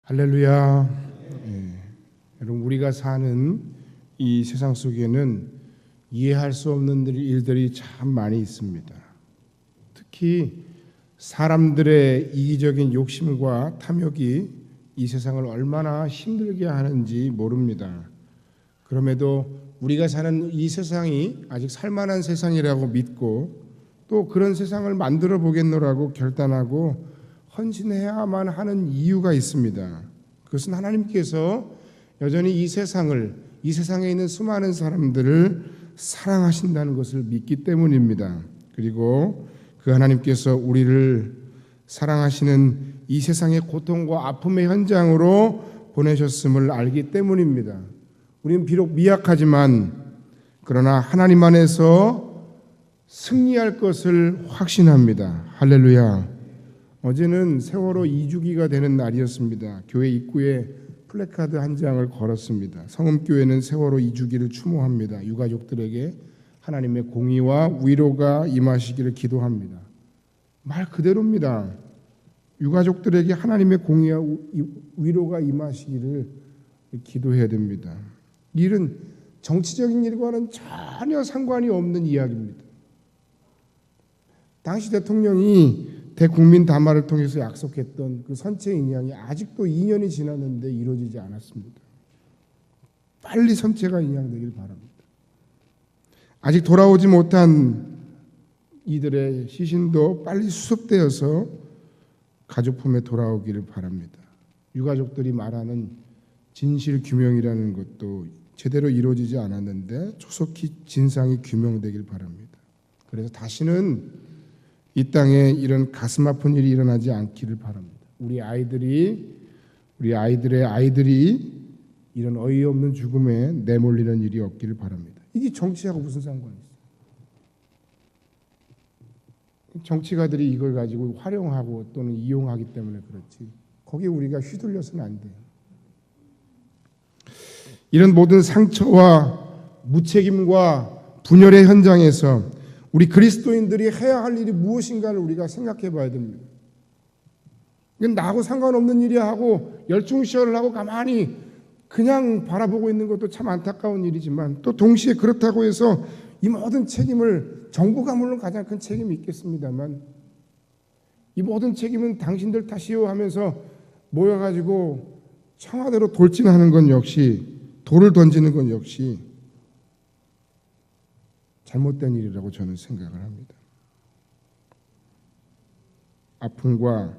할렐루야. 여러분, 우리가 사는 이 세상 속에는 이해할 수 없는 일들이 참 많이 있습니다. 특히 사람들의 이기적인 욕심과 탐욕이 이 세상을 얼마나 힘들게 하는지 모릅니다. 그럼에도 우리가 사는 이 세상이 아직 살만한 세상이라고 믿고 또 그런 세상을 만들어 보겠노라고 결단하고 헌신해야만 하는 이유가 있습니다. 그것은 하나님께서 여전히 이 세상에 있는 수많은 사람들을 사랑하신다는 것을 믿기 때문입니다. 그리고 그 하나님께서 우리를 사랑하시는 이 세상의 고통과 아픔의 현장으로 보내셨음을 알기 때문입니다. 우리는 비록 미약하지만 그러나 하나님 안에서 승리할 것을 확신합니다. 할렐루야. 어제는 세월호 2주기가 되는 날이었습니다. 교회 입구에 플래카드 한 장을 걸었습니다. 성음교회는 세월호 2주기를 추모합니다. 유가족들에게 하나님의 공의와 위로가 임하시기를 기도합니다. 말 그대로입니다. 유가족들에게 하나님의 공의와 위로가 임하시기를 기도해야 됩니다. 이 일은 정치적인 일과는 전혀 상관이 없는 이야기입니다. 당시 대통령이 대국민 담화를 통해서 약속했던 그 선체 인양이 아직도 2년이 지났는데 이루어지지 않았습니다. 빨리 선체가 인양되길 바랍니다. 아직 돌아오지 못한 이들의 시신도 빨리 수습되어서 가족 품에 돌아오기를 바랍니다. 유가족들이 말하는 진실 규명이라는 것도 제대로 이루어지지 않았는데 조속히 진상이 규명되길 바랍니다. 그래서 다시는 이 땅에 이런 가슴 아픈 일이 일어나지 않기를 바랍니다. 우리 아이들의 아이들이 이런 어이없는 죽음에 내몰리는 일이 없기를 바랍니다. 이게 정치하고 무슨 상관이 있어요? 정치가들이 이걸 가지고 활용하고 또는 이용하기 때문에 그렇지. 거기에 우리가 휘둘려서는 안 돼요. 이런 모든 상처와 무책임과 분열의 현장에서 우리 그리스도인들이 해야 할 일이 무엇인가를 우리가 생각해 봐야 됩니다. 이건 나하고 상관없는 일이야 하고 열중시열을 하고 가만히 그냥 바라보고 있는 것도 참 안타까운 일이지만 또 동시에 그렇다고 해서 이 모든 책임을 정부가 물론 가장 큰 책임이 있겠습니다만 이 모든 책임은 당신들 탓이요 하면서 모여가지고 청와대로 돌진하는 건 역시 돌을 던지는 건 역시 잘못된 일이라고 저는 생각을 합니다. 아픔과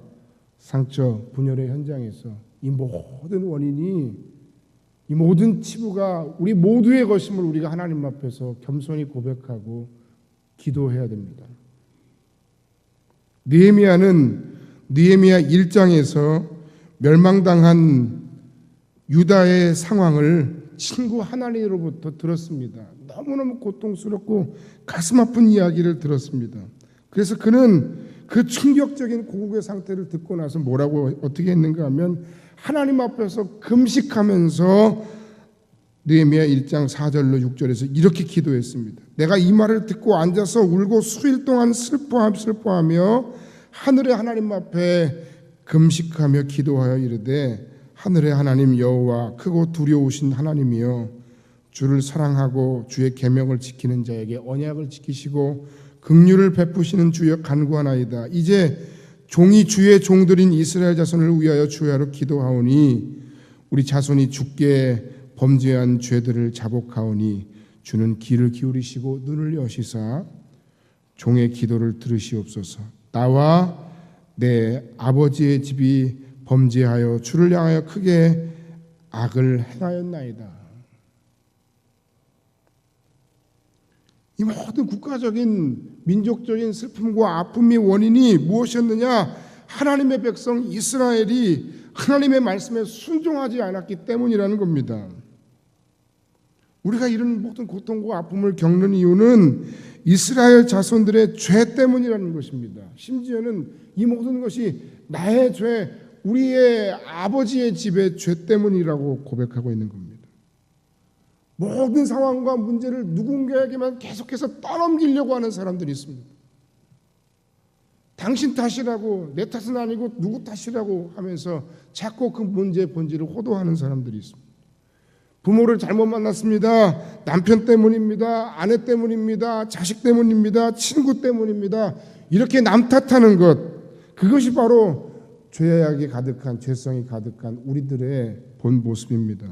상처, 분열의 현장에서 이 모든 원인이 이 모든 치부가 우리 모두의 것임을 우리가 하나님 앞에서 겸손히 고백하고 기도해야 됩니다. 느헤미야 1장에서 멸망당한 유다의 상황을 친구 하나님으로부터 들었습니다. 너무너무 고통스럽고 가슴 아픈 이야기를 들었습니다. 그래서 그는 그 충격적인 고국의 상태를 듣고 나서 뭐라고 어떻게 했는가 하면 하나님 앞에서 금식하면서 느헤미야 1장 4절로 6절에서 이렇게 기도했습니다. 내가 이 말을 듣고 앉아서 울고 수일 동안 슬퍼하며 하늘의 하나님 앞에 금식하며 기도하여 이르되 하늘의 하나님 여호와 크고 두려우신 하나님이여 주를 사랑하고 주의 계명을 지키는 자에게 언약을 지키시고 긍휼을 베푸시는 주여 간구하나이다. 이제 종이 주의 종들인 이스라엘 자손을 위하여 주야로 기도하오니 우리 자손이 주께 범죄한 죄들을 자복하오니 주는 귀를 기울이시고 눈을 여시사 종의 기도를 들으시옵소서. 나와 내 아버지의 집이 범죄하여 주를 향하여 크게 악을 행하였나이다. 이 모든 국가적인 민족적인 슬픔과 아픔의 원인이 무엇이었느냐? 하나님의 백성 이스라엘이 하나님의 말씀에 순종하지 않았기 때문이라는 겁니다. 우리가 이런 모든 고통과 아픔을 겪는 이유는 이스라엘 자손들의 죄 때문이라는 것입니다. 심지어는 이 모든 것이 나의 죄, 우리의 아버지의 집의 죄 때문이라고 고백하고 있는 겁니다. 모든 상황과 문제를 누군가에게만 계속해서 떠넘기려고 하는 사람들이 있습니다. 당신 탓이라고, 내 탓은 아니고 누구 탓이라고 하면서 자꾸 그 문제의 본질을 호도하는 사람들이 있습니다. 부모를 잘못 만났습니다. 남편 때문입니다. 아내 때문입니다. 자식 때문입니다. 친구 때문입니다. 이렇게 남 탓하는 것, 그것이 바로 죄악이 가득한, 죄성이 가득한 우리들의 본 모습입니다.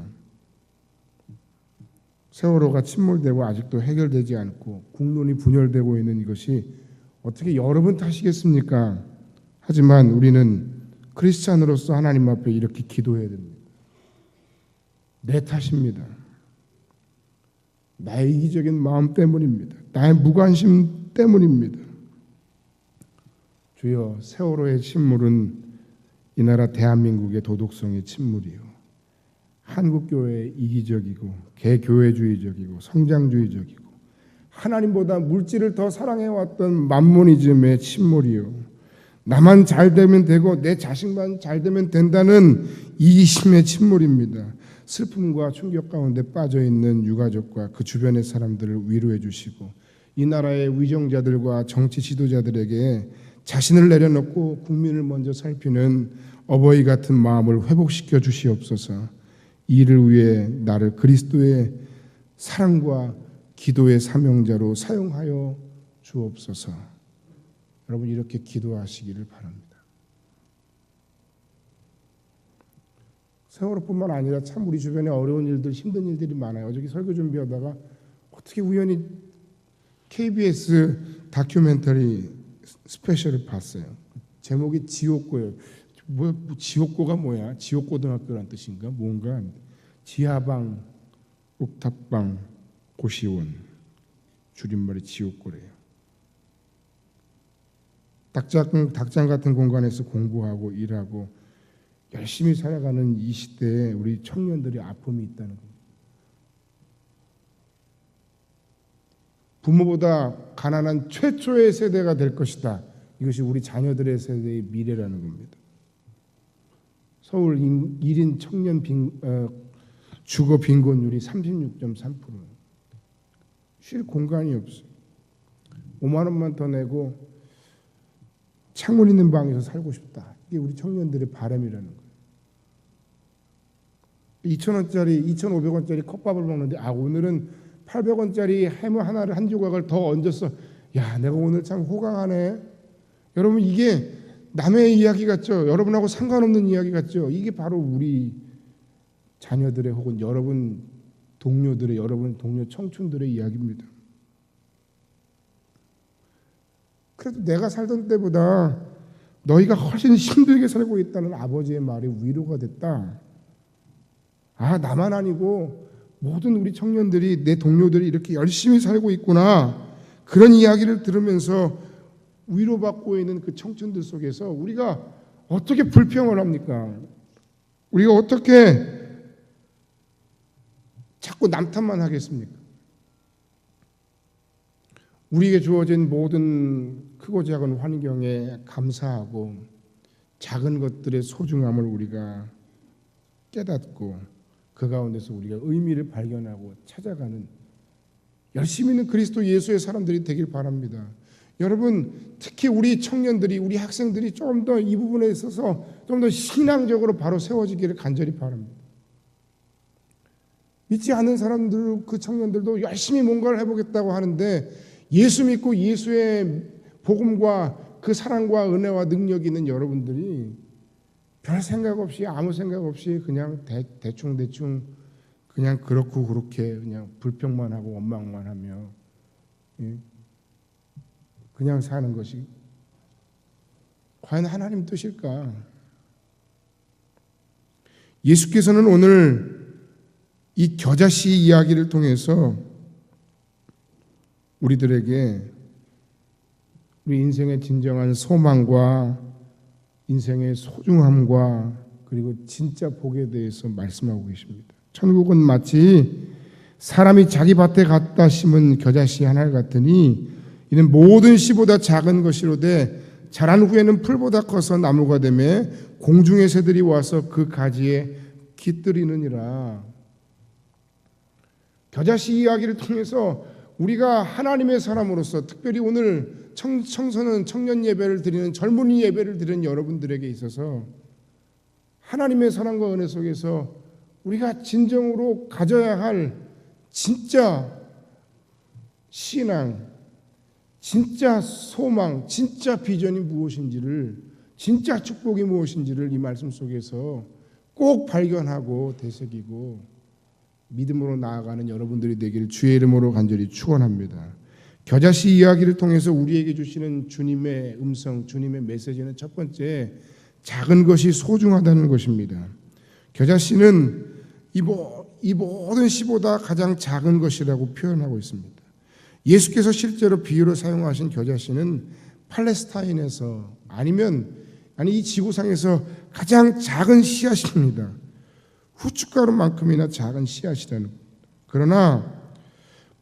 세월호가 침몰되고 아직도 해결되지 않고 국론이 분열되고 있는 이것이 어떻게 여러분 탓이겠습니까? 하지만 우리는 크리스찬으로서 하나님 앞에 이렇게 기도해야 됩니다. 내 탓입니다. 나의 이기적인 마음 때문입니다. 나의 무관심 때문입니다. 주여, 세월호의 침몰은 이 나라 대한민국의 도덕성의 침몰이요, 한국교회의 이기적이고 개교회주의적이고 성장주의적이고 하나님보다 물질을 더 사랑해왔던 만모니즘의 침몰이요, 나만 잘 되면 되고 내 자식만 잘 되면 된다는 이기심의 침몰입니다. 슬픔과 충격 가운데 빠져있는 유가족과 그 주변의 사람들을 위로해 주시고 이 나라의 위정자들과 정치 지도자들에게 자신을 내려놓고 국민을 먼저 살피는 어버이 같은 마음을 회복시켜 주시옵소서. 이 일을 위해 나를 그리스도의 사랑과 기도의 사명자로 사용하여 주옵소서. 여러분, 이렇게 기도하시기를 바랍니다. 세월호뿐만 아니라 참 우리 주변에 어려운 일들, 힘든 일들이 많아요. 어저께 설교 준비하다가 어떻게 우연히 KBS 다큐멘터리 스페셜을 봤어요. 제목이 지옥고예요. 지옥고가 뭐야? 지옥고등학교란 뜻인가? 뭔가 지하방, 옥탑방, 고시원, 줄임말이 지옥고래요. 닭장 같은 공간에서 공부하고 일하고 열심히 살아가는 이 시대에 우리 청년들의 아픔이 있다는 겁니다. 부모보다 가난한 최초의 세대가 될 것이다. 이것이 우리 자녀들의 세대의 미래라는 겁니다. 서울 1인 청년 주거 빈곤율이 36.3%. 쉴 공간이 없어요. 5만 원만 더 내고 창문 있는 방에서 살고 싶다. 이게 우리 청년들의 바람이라는 거예요. 2,000원짜리, 2,500원짜리 컵밥을 먹는데 오늘은 800원짜리 해물 하나를 한 조각을 더 얹었어. 야, 내가 오늘 참 호강하네. 여러분, 이게 남의 이야기 같죠? 여러분하고 상관없는 이야기 같죠? 이게 바로 우리 자녀들의 혹은 여러분 동료들의, 여러분 동료 청춘들의 이야기입니다. 그래도 내가 살던 때보다 너희가 훨씬 힘들게 살고 있다는 아버지의 말이 위로가 됐다. 나만 아니고 모든 우리 청년들이, 내 동료들이 이렇게 열심히 살고 있구나. 그런 이야기를 들으면서 위로받고 있는 그 청춘들 속에서 우리가 어떻게 불평을 합니까? 우리가 어떻게 자꾸 남 탓만 하겠습니까? 우리에게 주어진 모든 크고 작은 환경에 감사하고 작은 것들의 소중함을 우리가 깨닫고 그 가운데서 우리가 의미를 발견하고 찾아가는 열심히 있는 그리스도 예수의 사람들이 되길 바랍니다. 여러분, 특히 우리 청년들이, 우리 학생들이 좀 더 이 부분에 있어서 좀 더 신앙적으로 바로 세워지기를 간절히 바랍니다. 믿지 않는 사람들, 그 청년들도 열심히 뭔가를 해보겠다고 하는데 예수 믿고 예수의 복음과 그 사랑과 은혜와 능력이 있는 여러분들이 별 생각 없이, 아무 생각 없이 그냥 대충 그냥 그렇고 그렇게 그냥 불평만 하고 원망만 하며 그냥 사는 것이 과연 하나님 뜻일까? 예수께서는 오늘 이 겨자씨 이야기를 통해서 우리들에게 우리 인생의 진정한 소망과 인생의 소중함과 그리고 진짜 복에 대해서 말씀하고 계십니다. 천국은 마치 사람이 자기 밭에 갖다 심은 겨자씨 하나 같으니 이는 모든 씨보다 작은 것이로되 자란 후에는 풀보다 커서 나무가 되며 공중의 새들이 와서 그 가지에 깃들이느니라. 겨자씨 이야기를 통해서 우리가 하나님의 사람으로서 특별히 오늘 청소년 청년 예배를 드리는 젊은이 예배를 드리는 여러분들에게 있어서 하나님의 사랑과 은혜 속에서 우리가 진정으로 가져야 할 진짜 신앙, 진짜 소망, 진짜 비전이 무엇인지를, 진짜 축복이 무엇인지를 이 말씀 속에서 꼭 발견하고 되새기고 믿음으로 나아가는 여러분들이 되기를 주의 이름으로 간절히 축원합니다. 겨자씨 이야기를 통해서 우리에게 주시는 주님의 음성, 주님의 메시지는 첫 번째, 작은 것이 소중하다는 것입니다. 겨자씨는 이 모든 씨보다 가장 작은 것이라고 표현하고 있습니다. 예수께서 실제로 비유로 사용하신 겨자씨는 팔레스타인에서 이 지구상에서 가장 작은 씨앗입니다. 후춧가루만큼이나 작은 씨앗이라는 겁니다. 그러나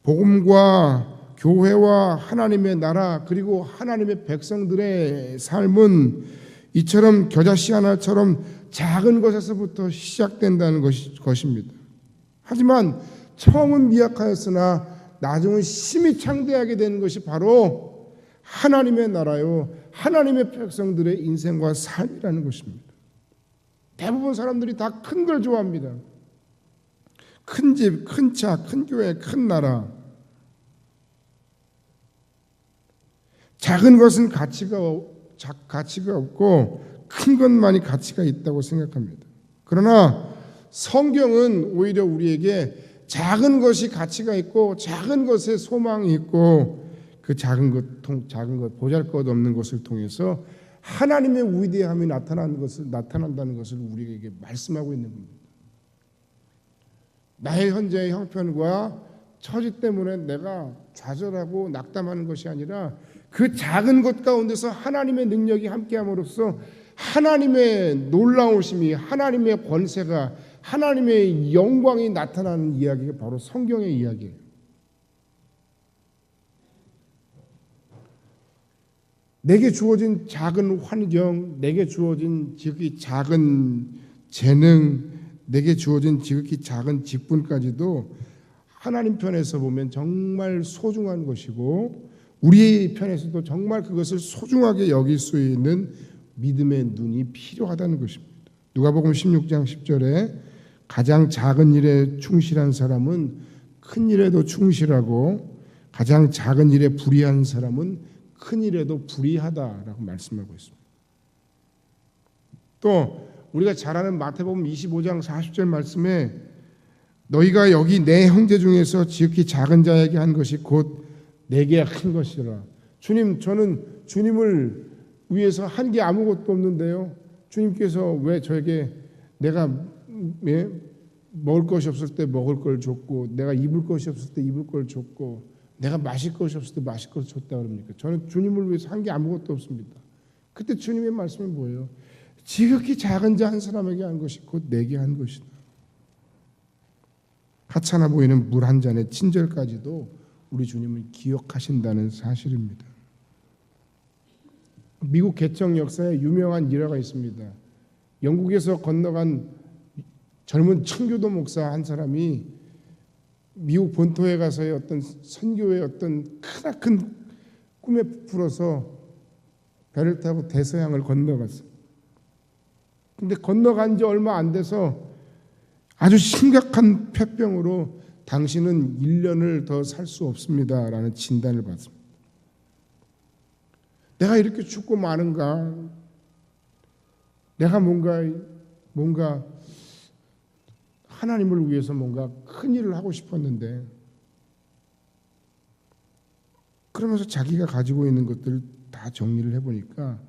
복음과 교회와 하나님의 나라 그리고 하나님의 백성들의 삶은 이처럼 겨자씨 하나처럼 작은 것에서부터 시작된다는 것입니다. 하지만 처음은 미약하였으나 나중은 심히 창대하게 되는 것이 바로 하나님의 나라요, 하나님의 백성들의 인생과 삶이라는 것입니다. 대부분 사람들이 다 큰 걸 좋아합니다. 큰 집, 큰 차, 큰 교회, 큰 나라. 작은 것은 가치가 없고 큰 것만이 가치가 있다고 생각합니다. 그러나 성경은 오히려 우리에게 작은 것이 가치가 있고 작은 것에 소망이 있고 그 작은 것 보잘것없는 것을 통해서 하나님의 위대함이 나타난다는 것을 우리에게 말씀하고 있는 겁니다. 나의 현재의 형편과 처지 때문에 내가 좌절하고 낙담하는 것이 아니라 그 작은 것 가운데서 하나님의 능력이 함께함으로써 하나님의 놀라우심이, 하나님의 권세가, 하나님의 영광이 나타나는 이야기가 바로 성경의 이야기예요. 내게 주어진 작은 환경, 내게 주어진 지극히 작은 재능, 내게 주어진 지극히 작은 직분까지도 하나님 편에서 보면 정말 소중한 것이고 우리 편에서도 정말 그것을 소중하게 여길 수 있는 믿음의 눈이 필요하다는 것입니다. 누가복음 16장 10절에 가장 작은 일에 충실한 사람은 큰 일에도 충실하고 가장 작은 일에 불의한 사람은 큰 일에도 불의하다라고 말씀하고 있습니다. 또 우리가 잘 아는 마태복음 25장 40절 말씀에 너희가 여기 내 형제 중에서 지극히 작은 자에게 한 것이 곧 내게 큰 것이라. 주님, 저는 주님을 위해서 한 게 아무것도 없는데요. 주님께서 왜 저에게 내가 먹을 것이 없을 때 먹을 걸 줬고 내가 입을 것이 없을 때 입을 걸 줬고 내가 마실 것이 없을 때 마실 것을 줬다 그럽니까? 저는 주님을 위해서 한 게 아무것도 없습니다. 그때 주님의 말씀이 뭐예요? 지극히 작은 자 한 사람에게 한 것이 곧 내게 한 것이다. 하찮아 보이는 물 한 잔의 친절까지도 우리 주님을 기억하신다는 사실입니다. 미국 개척 역사에 유명한 일화가 있습니다. 영국에서 건너간 젊은 청교도 목사 한 사람이 미국 본토에 가서의 어떤 선교의 어떤 크나큰 꿈에 부풀어서 배를 타고 대서양을 건너갔어요. 근데 건너간 지 얼마 안 돼서 아주 심각한 폐병으로 당신은 1년을 더 살 수 없습니다 라는 진단을 받습니다. 내가 이렇게 죽고 마는가? 내가 뭔가 하나님을 위해서 뭔가 큰 일을 하고 싶었는데 그러면서 자기가 가지고 있는 것들을 다 정리를 해보니까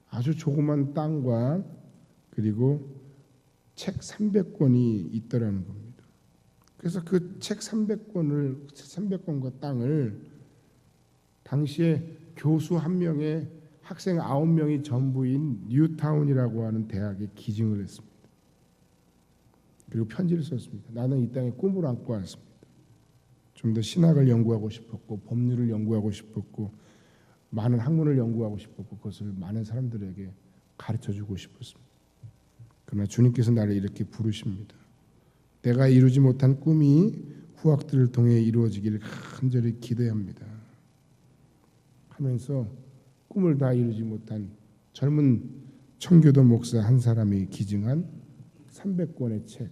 아주 조그만 땅과 그리고 책 300권이 있더라는 겁니다. 그래서 그 책 300권과 땅을 당시에 교수 1명에 학생 9명이 전부인 뉴타운이라고 하는 대학에 기증을 했습니다. 그리고 편지를 썼습니다. 나는 이 땅에 꿈을 안고 왔습니다. 좀 더 신학을 연구하고 싶었고 법률을 연구하고 싶었고 많은 학문을 연구하고 싶었고 그것을 많은 사람들에게 가르쳐주고 싶었습니다. 그러나 주님께서 나를 이렇게 부르십니다. 내가 이루지 못한 꿈이 후학들을 통해 이루어지기를 간절히 기대합니다 하면서 꿈을 다 이루지 못한 젊은 청교도 목사 한 사람이 기증한 300권의 책,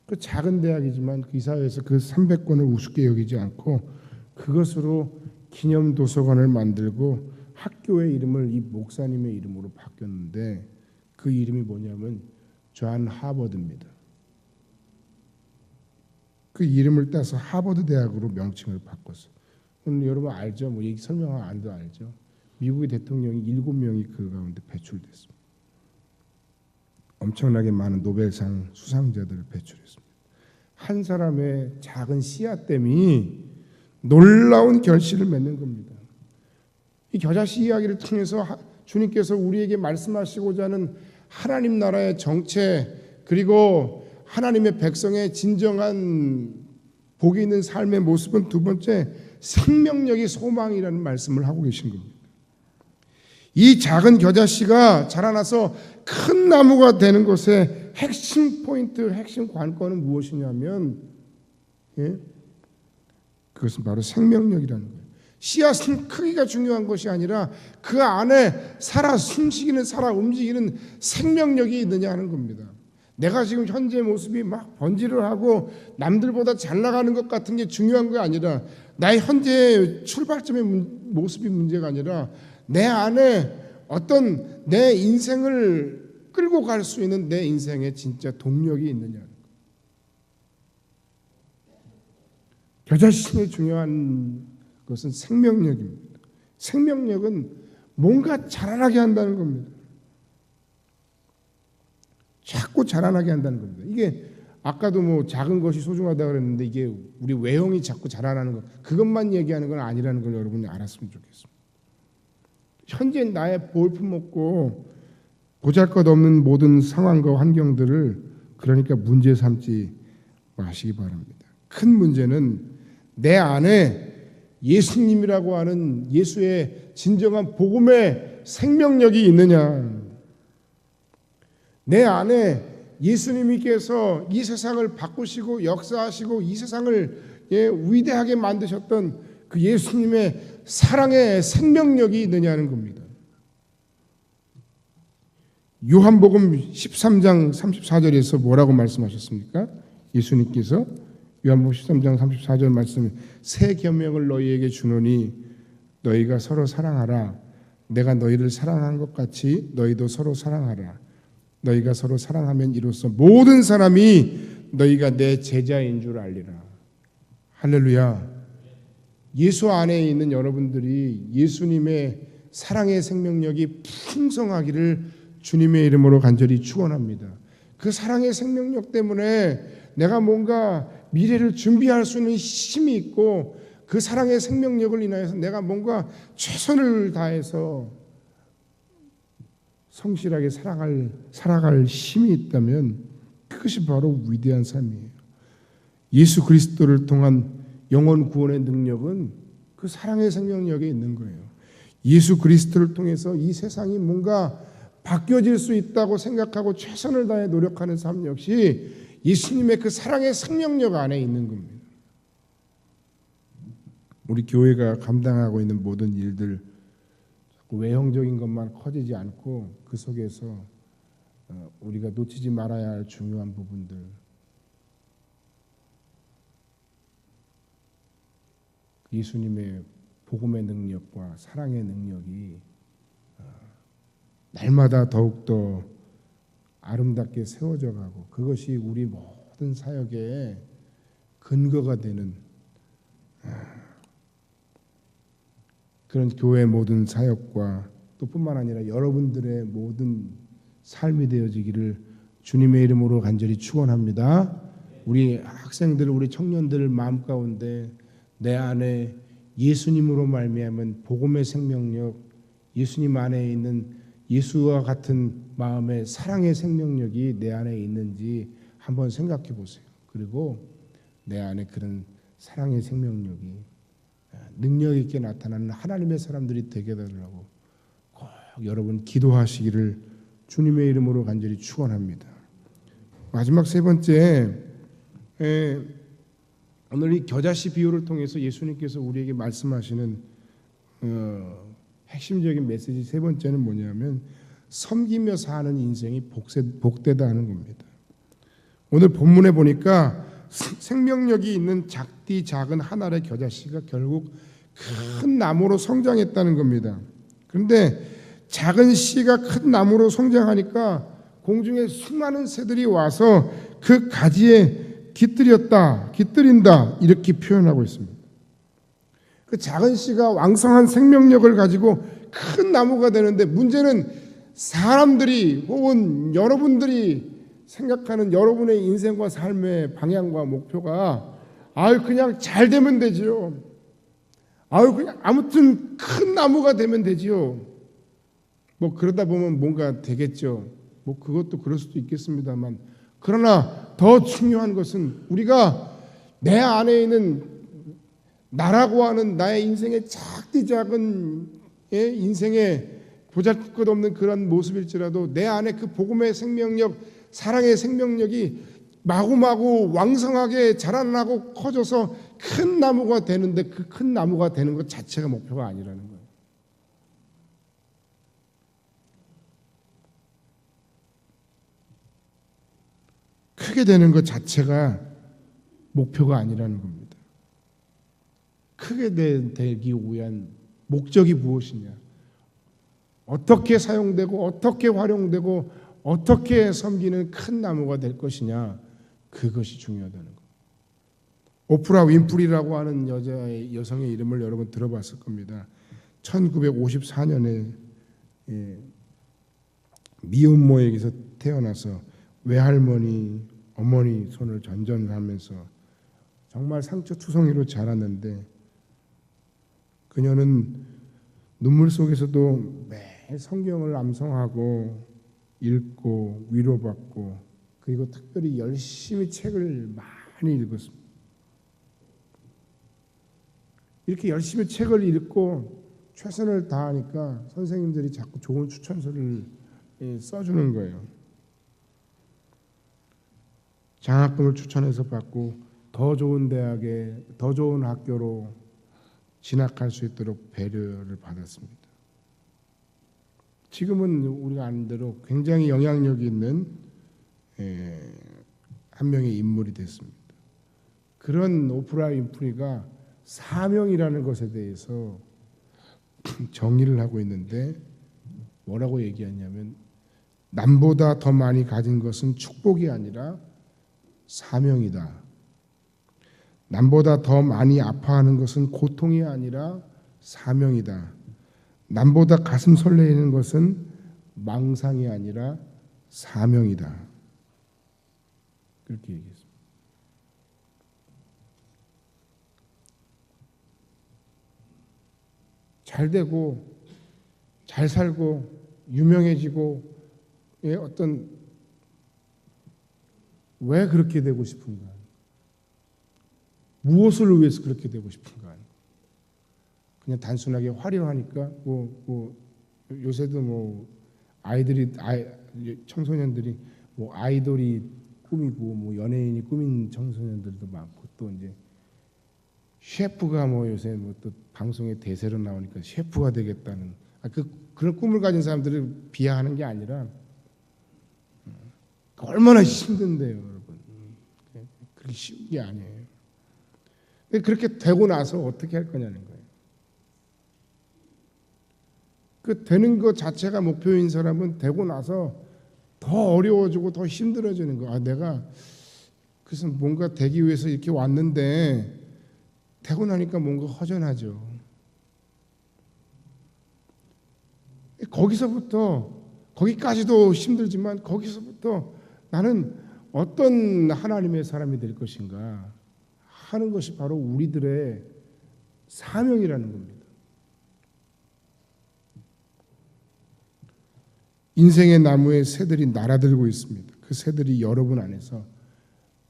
그 작은 대학이지만 그 이사회에서 그 300권을 우습게 여기지 않고 그것으로 기념 도서관을 만들고 학교의 이름을 이 목사님의 이름으로 바뀌었는데 그 이름이 뭐냐면 존 하버드입니다. 그 이름을 따서 하버드 대학으로 명칭을 바꿨어요. 여러분 알죠? 뭐 얘기 설명하면 안 알죠? 미국의 대통령이 7명이 그 가운데 배출됐습니다. 엄청나게 많은 노벨상 수상자들을 배출했습니다. 한 사람의 작은 씨앗됨이 놀라운 결실을 맺는 겁니다. 이 겨자씨 이야기를 통해서 주님께서 우리에게 말씀하시고자 하는 하나님 나라의 정체 그리고 하나님의 백성의 진정한 복이 있는 삶의 모습은 두 번째 생명력이 소망이라는 말씀을 하고 계신 겁니다. 이 작은 겨자씨가 자라나서 큰 나무가 되는 것의 핵심 포인트, 핵심 관건은 무엇이냐면 그것은 바로 생명력이라는 거예요. 씨앗은 크기가 중요한 것이 아니라 그 안에 살아 숨쉬기는 살아 움직이는 생명력이 있느냐 하는 겁니다. 내가 지금 현재 모습이 막 번지를 하고 남들보다 잘 나가는 것 같은 게 중요한 게 아니라 나의 현재 출발점의 모습이 문제가 아니라 내 안에 어떤 내 인생을 끌고 갈 수 있는 내 인생의 진짜 동력이 있느냐. 겨자씨의 중요한 것은 생명력입니다. 생명력은 뭔가 자라나게 한다는 겁니다. 자꾸 자라나게 한다는 겁니다. 이게 아까도 뭐 작은 것이 소중하다고 그랬는데 이게 우리 외형이 자꾸 자라나는 것 그것만 얘기하는 건 아니라는 걸 여러분이 알았으면 좋겠습니다. 현재 나의 볼품없고 보잘것없는 모든 상황과 환경들을 그러니까 문제 삼지 마시기 바랍니다. 큰 문제는 내 안에 예수님이라고 하는 예수의 진정한 복음의 생명력이 있느냐. 내 안에 예수님께서 이 세상을 바꾸시고 역사하시고 이 세상을 위대하게 만드셨던 그 예수님의 사랑의 생명력이 있느냐는 겁니다. 요한복음 13장 34절에서 뭐라고 말씀하셨습니까? 예수님께서 요한복음 13장 34절 말씀에 새 계명을 너희에게 주노니 너희가 서로 사랑하라. 내가 너희를 사랑한 것 같이 너희도 서로 사랑하라. 너희가 서로 사랑하면 이로써 모든 사람이 너희가 내 제자인 줄 알리라. 할렐루야. 예수 안에 있는 여러분들이 예수님의 사랑의 생명력이 풍성하기를 주님의 이름으로 간절히 축원합니다. 그 사랑의 생명력 때문에 내가 뭔가 미래를 준비할 수 있는 힘이 있고 그 사랑의 생명력을 인하여서 내가 뭔가 최선을 다해서 성실하게 살아갈 힘이 있다면 그것이 바로 위대한 삶이에요. 예수 그리스도를 통한 영혼 구원의 능력은 그 사랑의 생명력에 있는 거예요. 예수 그리스도를 통해서 이 세상이 뭔가 바뀌어질 수 있다고 생각하고 최선을 다해 노력하는 삶 역시 예수님의 그 사랑의 생명력 안에 있는 겁니다. 우리 교회가 감당하고 있는 모든 일들 외형적인 것만 커지지 않고 그 속에서 우리가 놓치지 말아야 할 중요한 부분들 예수님의 복음의 능력과 사랑의 능력이 날마다 더욱더 아름답게 세워져 가고 그것이 우리 모든 사역의 근거가 되는 그런 교회의 모든 사역과 또 뿐만 아니라 여러분들의 모든 삶이 되어지기를 주님의 이름으로 간절히 축원합니다. 우리 학생들, 우리 청년들 마음 가운데 내 안에 예수님으로 말미암은 복음의 생명력, 예수님 안에 있는 예수와 같은 마음의 사랑의 생명력이 내 안에 있는지 한번 생각해 보세요. 그리고 내 안에 그런 사랑의 생명력이 능력 있게 나타나는 하나님의 사람들이 되게 되려고 꼭 여러분 기도하시기를 주님의 이름으로 간절히 축원합니다. 마지막 세 번째 에, 오늘 이 겨자씨 비유를 통해서 예수님께서 우리에게 말씀하시는 핵심적인 메시지 세 번째는 뭐냐면 섬기며 사는 인생이 복되다 하는 겁니다. 오늘 본문에 보니까 생명력이 있는 작디 작은 한 알의 겨자씨가 결국 큰 나무로 성장했다는 겁니다. 그런데 작은 씨가 큰 나무로 성장하니까 공중에 수많은 새들이 와서 그 가지에 깃들인다 이렇게 표현하고 있습니다. 그 작은 씨가 왕성한 생명력을 가지고 큰 나무가 되는데 문제는 사람들이 혹은 여러분들이 생각하는 여러분의 인생과 삶의 방향과 목표가 그냥 잘 되면 되지요. 그냥 아무튼 큰 나무가 되면 되지요. 뭐 그러다 보면 뭔가 되겠죠. 뭐 그것도 그럴 수도 있겠습니다만, 그러나 더 중요한 것은 우리가 내 안에 있는 나라고 하는 나의 인생의 작디 작은 인생의 보잘것없는 그런 모습일지라도 내 안에 그 복음의 생명력, 사랑의 생명력이 마구마구 왕성하게 자라나고 커져서 큰 나무가 되는데 그 큰 나무가 되는 것 자체가 목표가 아니라는 거예요. 크게 되는 것 자체가 목표가 아니라는 겁니다. 크게 되기 위한 목적이 무엇이냐? 어떻게 사용되고 어떻게 활용되고 어떻게 섬기는 큰 나무가 될 것이냐? 그것이 중요하다는 것. 오프라 윈프리라고 하는 여성의 이름을 여러분 들어봤을 겁니다. 1954년에 미혼모에게서 태어나서 외할머니, 어머니 손을 전전하면서 정말 상처투성이로 자랐는데, 그녀는 눈물 속에서도 매일 성경을 암송하고 읽고 위로받고, 그리고 특별히 열심히 책을 많이 읽었습니다. 이렇게 열심히 책을 읽고 최선을 다하니까 선생님들이 자꾸 좋은 추천서를 써주는 거예요. 장학금을 추천해서 받고 더 좋은 대학에, 더 좋은 학교로 진학할 수 있도록 배려를 받았습니다. 지금은 우리가 아는 대로 굉장히 영향력 있는 한 명의 인물이 됐습니다. 그런 오프라 윈프리가 사명이라는 것에 대해서 정의를 하고 있는데 뭐라고 얘기하냐면, 남보다 더 많이 가진 것은 축복이 아니라 사명이다. 남보다 더 많이 아파하는 것은 고통이 아니라 사명이다. 남보다 가슴 설레이는 것은 망상이 아니라 사명이다. 그렇게 얘기했습니다. 잘 되고 잘 살고 유명해지고 왜 그렇게 되고 싶은가? 무엇을 위해서 그렇게 되고 싶은가? 그냥 단순하게 화려하니까 요새도 청소년들이 아이돌이 꿈이고 연예인이 꿈인 청소년들도 많고, 또 이제 셰프가 요새 또 방송에 대세로 나오니까 셰프가 되겠다는 그런 꿈을 가진 사람들을 비하하는 게 아니라 얼마나 힘든데요, 여러분. 그렇게 쉬운 게 아니에요. 그렇게 되고 나서 어떻게 할 거냐는 거예요. 그 되는 것 자체가 목표인 사람은 되고 나서 더 어려워지고 더 힘들어지는 거야. 내가 그래서 뭔가 되기 위해서 이렇게 왔는데 되고 나니까 뭔가 허전하죠. 거기까지도 힘들지만 거기서부터 나는 어떤 하나님의 사람이 될 것인가 하는 것이 바로 우리들의 사명이라는 겁니다. 인생의 나무에 새들이 날아들고 있습니다. 그 새들이 여러분 안에서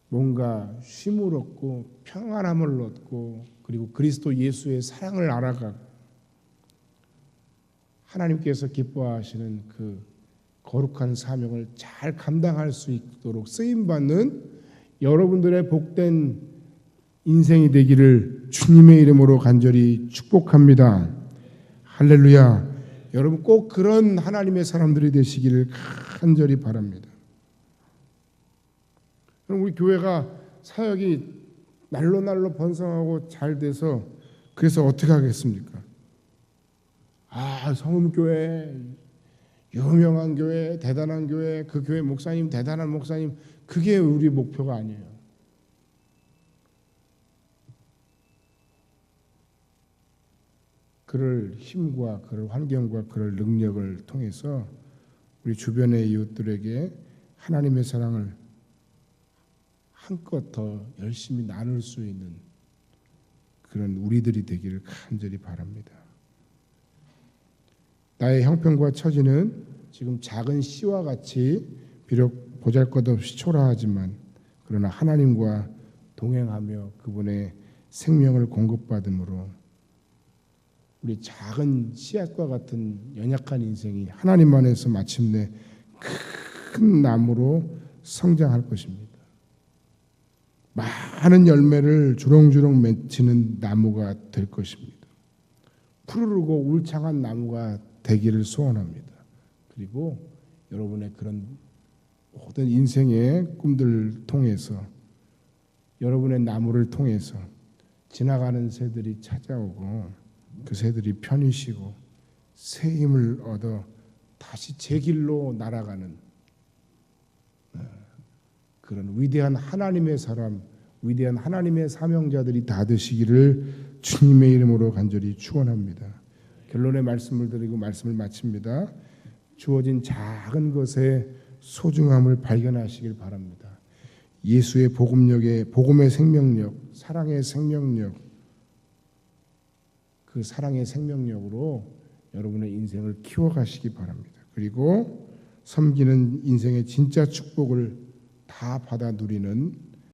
뭔가 쉼을 얻고 평안함을 얻고, 그리고 그리스도 예수의 사랑을 알아가고 하나님께서 기뻐하시는 그 거룩한 사명을 잘 감당할 수 있도록 쓰임받는 여러분들의 복된 인생이 되기를 주님의 이름으로 간절히 축복합니다. 할렐루야. 여러분 꼭 그런 하나님의 사람들이 되시기를 간절히 바랍니다. 그럼 우리 교회가 사역이 날로 번성하고 잘 돼서 그래서 어떻게 하겠습니까? 성음교회, 유명한 교회, 대단한 교회, 그 교회 목사님, 대단한 목사님, 그게 우리 목표가 아니에요. 그럴 힘과 그럴 환경과 그럴 능력을 통해서 우리 주변의 이웃들에게 하나님의 사랑을 한껏 더 열심히 나눌 수 있는 그런 우리들이 되기를 간절히 바랍니다. 나의 형편과 처지는 지금 작은 씨와 같이 비록 보잘것없이 초라하지만 그러나 하나님과 동행하며 그분의 생명을 공급받음으로 우리 작은 씨앗과 같은 연약한 인생이 하나님 안에서 마침내 큰 나무로 성장할 것입니다. 많은 열매를 주렁주렁 맺히는 나무가 될 것입니다. 푸르르고 울창한 나무가 되기를 소원합니다. 그리고 여러분의 그런 모든 인생의 꿈들을 통해서 여러분의 나무를 통해서 지나가는 새들이 찾아오고 그 새들이 편히 쉬고 새 힘을 얻어 다시 제 길로 날아가는 그런 위대한 하나님의 사람, 위대한 하나님의 사명자들이 다 되시기를 주님의 이름으로 간절히 축원합니다. 결론의 말씀을 드리고 말씀을 마칩니다. 주어진 작은 것의 소중함을 발견하시길 바랍니다. 예수의 복음의 생명력, 사랑의 생명력, 그 사랑의 생명력으로 여러분의 인생을 키워가시기 바랍니다. 그리고 섬기는 인생의 진짜 축복을 다 받아 누리는